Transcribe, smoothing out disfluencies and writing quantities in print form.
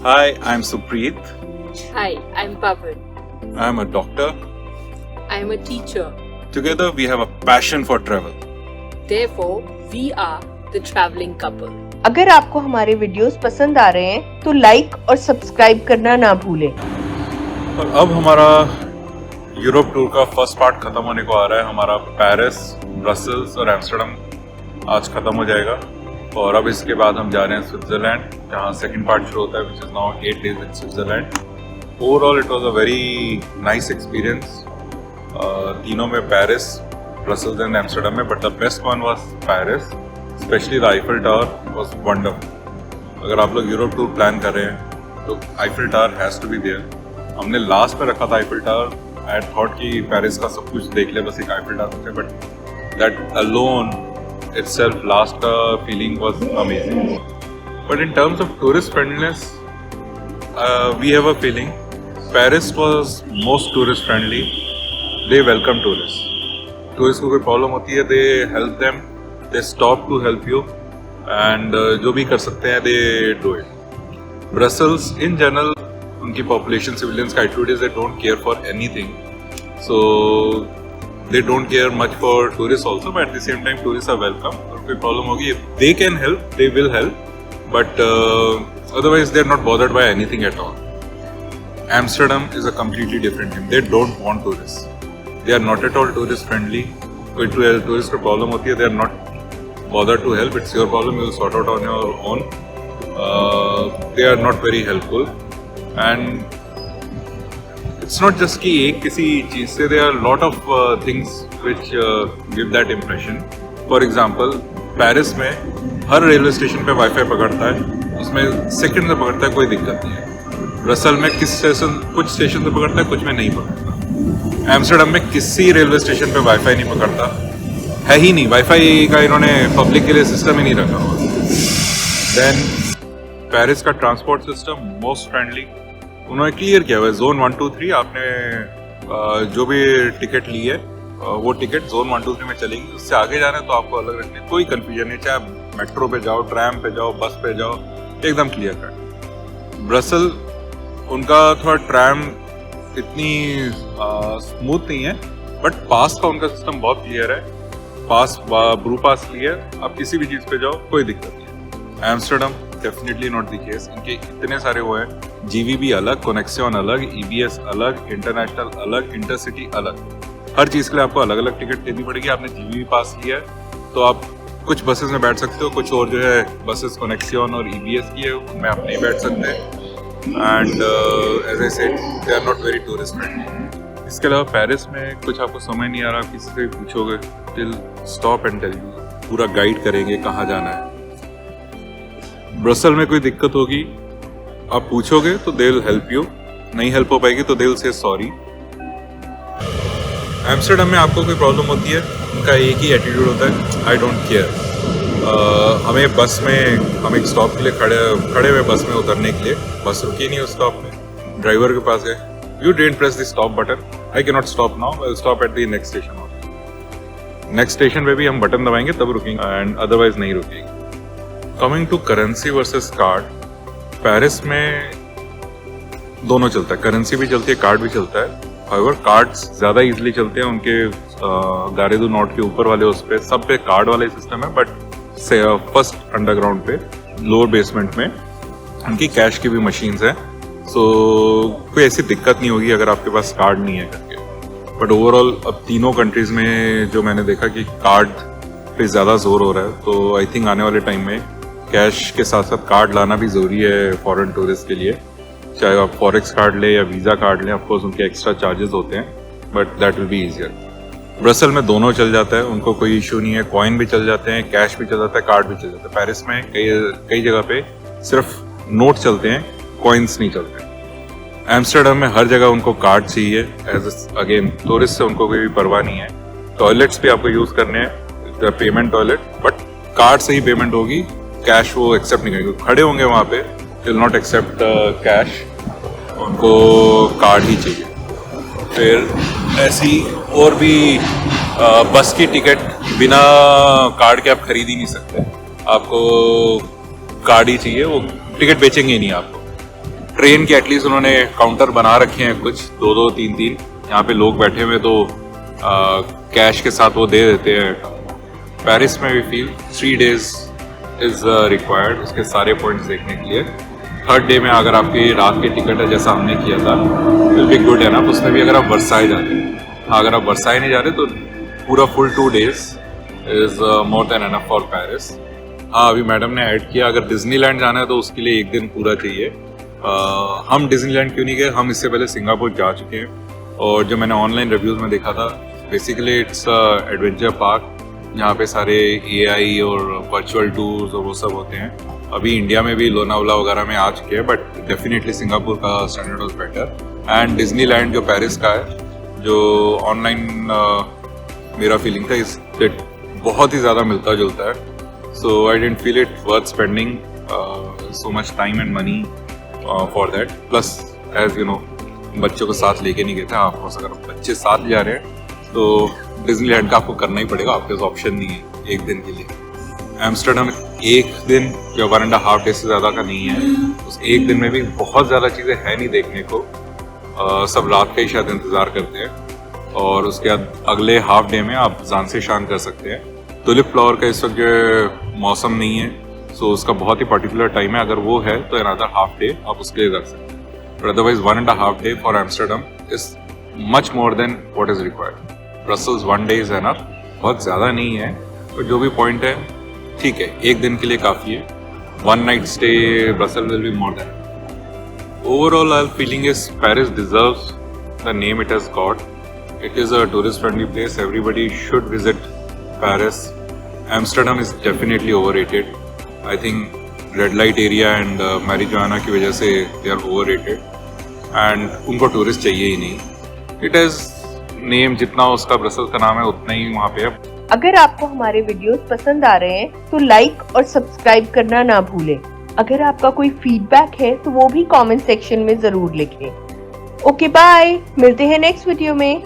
Hi, I'm Supreet. Hi, I'm Pavan. I'm a doctor. I'm a teacher. Together, we have a passion for travel. Therefore, we are the traveling couple. अगर आपको हमारे videos पसंद आ रहे हैं तो like और subscribe करना ना भूलें। और अब हमारा यूरोप टूर का फर्स्ट पार्ट खत्म होने को आ रहा है। हमारा पेरिस, ब्रसल्स और एम्स्टर्डम आज खत्म हो जाएगा और अब इसके बाद हम जा रहे हैं स्विट्जरलैंड, जहाँ सेकंड पार्ट शुरू होता है, which is now 8 days in Switzerland. Overall it was a very nice experience. तीनों में पेरिस, ब्रसल्स एंड एम्स्टर्डम में, but the best one was Paris. Specially the Eiffel tower was wonderful. अगर आप लोग Europe tour plan कर रहे हैं तो Eiffel Tower has to be there. हमने लास्ट में रखा था आईफिल टावर। आई थॉट कि पेरिस का सब कुछ देख ले, बस एक आईफिल टावर थे, but that alone itself last feeling was amazing. But in terms of tourist friendliness, we have a feeling Paris was most tourist friendly. They welcome tourists. Tourists को कोई प्रॉब्लम होती है, they help them, they stop to help you, and जो भी कर सकते हैं they do it. Brussels in general, उनकी population, civilians का attitude is they don't care for anything. So they don't care much for tourists also, but at the same time tourists are welcome. और कोई problem होगी, they can help, they will help, but otherwise they are not bothered by anything at all. Amsterdam is a completely different thing. They don't want tourists. They are not at all tourist friendly. कोई tourist को problem होती है, they are not bothered to help. It's your problem, you will sort out on your own. They are not very helpful, and it's not just कि एक किसी चीज़ से, there are lot of things which give that impression. For example, Paris में हर railway station पे wifi पकड़ता है, उसमें second से पकड़ता है, कोई दिक्कत नहीं है। ब्रसल में कुछ स्टेशन से पकड़ता है, कुछ में नहीं पकड़ता। एम्स्टर्डम में किसी रेलवे स्टेशन पे वाईफाई नहीं पकड़ता, है ही नहीं। वाईफाई का इन्होंने पब्लिक के लिए सिस्टम ही नहीं रखा हुआ। देन पेरिस का ट्रांसपोर्ट सिस्टम मोस्ट फ्रेंडली। उन्होंने क्लियर किया हुआ है, जोन 1, 2, 3 आपने जो भी टिकट ली है वो टिकट जोन 1, 2, 3 में चलेगी। उससे आगे जाना है तो आपको अलग रखने, कोई कंफ्यूजन नहीं। चाहे आप मेट्रो पे जाओ, ट्रैम पे जाओ, बस पे जाओ, एकदम क्लियर कट। ब्रसल उनका थोड़ा ट्रैम इतनी स्मूथ नहीं है, बट पास का उनका सिस्टम बहुत क्लियर है। पास ब्रू पास क्लियर, आप किसी भी चीज़ पे जाओ कोई दिक्कत नहीं है। Amsterdam definitely not the case. इनके इतने सारे वो हैं, जीवीबी अलग, कनेक्शन अलग, ईबीएस अलग, इंटरनेशनल अलग, इंटरसिटी अलग। हर चीज़ के लिए आपको अलग अलग टिकट लेनी पड़ेगी। आपने जीवीबी पास लिया है तो आप कुछ बसेस में बैठ सकते हो, कुछ और जो है बसेस कनेक्शन और ईबीएस की है उनमें आप नहीं बैठ सकते। And as I said, they are not very tourist friendly. इसके अलावा पेरिस में कुछ आपको समझ नहीं आ रहा, किसी से पूछोगे, दिल स्टॉप एंड टेल यू, पूरा गाइड करेंगे कहाँ जाना है। ब्रसल में कोई दिक्कत होगी, आप पूछोगे तो दे विल हेल्प यू, नहीं हेल्प हो पाएगी तो they will say sorry. Amsterdam में आपको कोई प्रॉब्लम होती है, उनका एक ही एटीट्यूड होता है, आई डोंट केयर। हमें बस में, हम एक स्टॉप के लिए खड़े हुए बस में उतरने के लिए, बस रुकी नहीं उस स्टॉप में। ड्राइवर के पास गए, you didn't press the stop button, I can not stop now, I will stop at the next station. Next station पे भी हम बटन दबाएंगे तब रुकेंगे, एंड अदरवाइज नहीं रुकेंगे। Coming to currency versus card, Paris में दोनों चलता है, करेंसी भी चलती है, कार्ड भी चलता है। हाउएवर कार्ड्स ज़्यादा इजीली चलते हैं, उनके गारे दो नोट के ऊपर वाले उस पे सब पे कार्ड वाले सिस्टम है, बट फर्स्ट अंडरग्राउंड पे लोअर बेसमेंट में उनकी कैश की भी मशीन्स हैं। सो कोई ऐसी दिक्कत नहीं होगी अगर आपके पास कार्ड नहीं है करके। बट ओवरऑल अब तीनों कंट्रीज़ में जो मैंने देखा कि कार्ड पे ज़्यादा जोर हो रहा है, तो आई थिंक आने वाले टाइम में कैश के साथ साथ कार्ड लाना भी ज़रूरी है फॉरेन टूरिस्ट के लिए। चाहे आप फॉरेक्स कार्ड ले या वीज़ा कार्ड लें, ऑफकोर्स उनके एक्स्ट्रा चार्जेस होते हैं, but that will be easier. Brussels में दोनों चल जाता है, उनको कोई इशू नहीं है, कॉइन भी चल जाते हैं, कैश भी चल जाता है, कार्ड भी चल जाता है। पेरिस में कई जगह पे सिर्फ नोट चलते हैं, कॉइन्स नहीं चलते। एम्स्टर्डम में हर जगह उनको कार्ड चाहिए, एज अगेन टूरिस्ट से उनको कोई भी परवाह नहीं है। टॉयलेट्स भी आपको यूज़ करने हैं, पेमेंट टॉयलेट, बट कार्ड से ही पेमेंट होगी, कैश वो एक्सेप्ट नहीं करेंगे। खड़े होंगे वहाँ पे, विल नॉट एक्सेप्ट कैश, उनको कार्ड ही चाहिए। फिर ऐसी और भी बस की टिकट बिना कार्ड के आप खरीद ही नहीं सकते, आपको कार्ड ही चाहिए, वो टिकट बेचेंगे ही नहीं आपको। ट्रेन के एटलीस्ट उन्होंने काउंटर बना रखे हैं कुछ, 2-2, 3-3, यहाँ पे लोग बैठे हुए तो कैश के साथ वो दे देते हैं। पेरिस में भी फील 3 days इज रिक्वायर्ड उसके सारे पॉइंट्स देखने के लिए। 3rd डे में अगर आपकी रात की टिकट है जैसा हमने किया था, विल बी गुड है ना, उसमें भी अगर आप वर्साई जाते हैं, अगर आप वर्साई नहीं जा रहे तो पूरा full 2 days is more than enough for Paris. हाँ, अभी मैडम ने ऐड किया अगर डिज्नीलैंड जाना है तो उसके लिए 1 दिन पूरा चाहिए। हम डिज्नीलैंड क्यों नहीं गए, हम इससे पहले सिंगापुर जा चुके हैं और जो मैंने ऑनलाइन रिव्यूज़ में देखा था, बेसिकली इट्स एडवेंचर पार्क जहाँ पे सारे AI और वर्चुअल टूर्स और वो सब होते हैं। अभी इंडिया में भी लोनावाला वगैरह में आ चुके हैं, बट डेफिनेटली सिंगापुर का standard was better. And Disneyland जो पेरिस का है, जो ऑनलाइन मेरा फीलिंग था, इससे बहुत ही ज़्यादा मिलता जुलता है। So I don't feel it worth spending so much time and money for that. Plus as you know, बच्चों को साथ लेके नहीं गए थे। आपको अगर बच्चे साथ जा रहे हैं तो डिज्नीलैंड का आपको करना ही पड़ेगा, आपके पास ऑप्शन नहीं है 1 दिन के लिए। एम्स्टर्डम 1 दिन या 1.5 डे से ज़्यादा का नहीं है। उस 1 दिन में भी बहुत ज़्यादा चीज़ें हैं नहीं देखने को। सब रात का ही शायद इंतज़ार करते हैं और उसके बाद अगले हाफ डे में आप जान से शान कर सकते हैं। टुलिप फ्लावर का इस वक्त जो मौसम नहीं है, सो उसका बहुत ही पर्टिकुलर टाइम है, अगर वो है तो अनदर हाफ डे आप उसके लिए रख सकते हैं। But otherwise 1.5 day for Amsterdam is much more than what is required. Brussels 1 day is enough, बहुत ज़्यादा नहीं है, तो जो भी पॉइंट है ठीक है, 1 दिन के लिए काफ़ी है। 1 night stay Brussels will be more than. Overall I feeling is Paris deserves the name it has got. It is a tourist friendly place, everybody should visit Paris. Amsterdam is definitely overrated. I think red light area and marijuana की वजह से they are overrated and उनको tourist चाहिए ही नहीं। It has name, जितना उसका Brussels का नाम है उतना ही वहाँ पे है। अगर आपको हमारे वीडियोस पसंद आ रहे हैं तो लाइक और सब्सक्राइब करना ना भूलें। अगर आपका कोई फीडबैक है तो वो भी कमेंट सेक्शन में जरूर लिखें। ओके बाय, मिलते हैं नेक्स्ट वीडियो में।